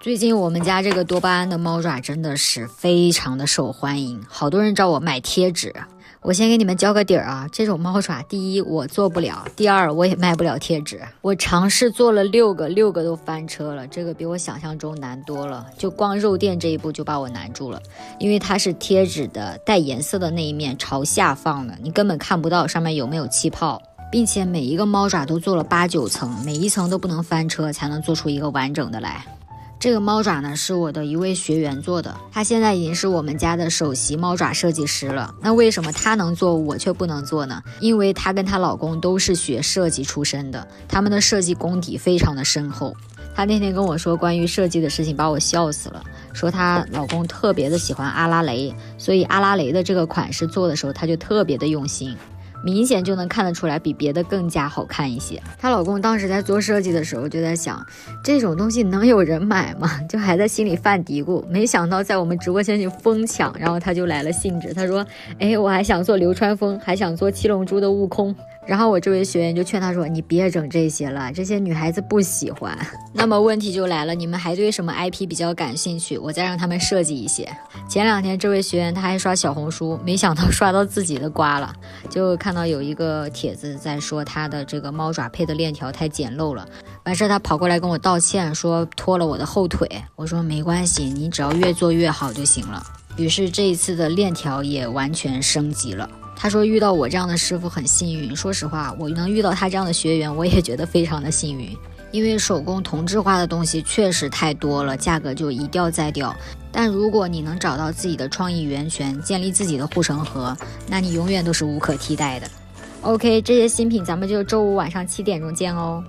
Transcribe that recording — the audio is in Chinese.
最近我们家这个多巴胺的猫爪真的是非常的受欢迎，好多人找我买贴纸。我先给你们交个底儿啊，这种猫爪，第一我做不了，第二我也卖不了贴纸。我尝试做了6个都翻车了，这个比我想象中难多了。就光肉垫这一步就把我难住了，因为它是贴纸的带颜色的那一面朝下放的，你根本看不到上面有没有气泡，并且每一个猫爪都做了8、9层，每一层都不能翻车才能做出一个完整的来。这个猫爪呢是我的一位学员做的，他现在已经是我们家的首席猫爪设计师了。那为什么他能做我却不能做呢？因为她跟她老公都是学设计出身的，他们的设计功底非常的深厚。她那天跟我说关于设计的事情，把我笑死了，说她老公特别的喜欢阿拉蕾，所以阿拉蕾的这个款式做的时候她就特别的用心，明显就能看得出来比别的更加好看一些。她老公当时在做设计的时候就在想，这种东西能有人买吗？就还在心里犯嘀咕，没想到在我们直播间就疯抢，然后他就来了兴致，他说我还想做流川枫，还想做七龙珠的悟空。然后我这位学员就劝他说，你别整这些了，这些女孩子不喜欢。那么问题就来了，你们还对什么 IP 比较感兴趣，我再让他们设计一些。前2天这位学员他还刷小红书，没想到刷到自己的瓜了，就看到有一个帖子在说他的这个猫爪配的链条太简陋了，完事他跑过来跟我道歉，说拖了我的后腿。我说没关系，你只要越做越好就行了。于是这一次的链条也完全升级了。他说遇到我这样的师傅很幸运，说实话我能遇到他这样的学员我也觉得非常的幸运，因为手工同质化的东西确实太多了，价格就一掉再掉。但如果你能找到自己的创意源泉，建立自己的护城河，那你永远都是无可替代的。OK， 这些新品咱们就周5晚上7点钟见哦。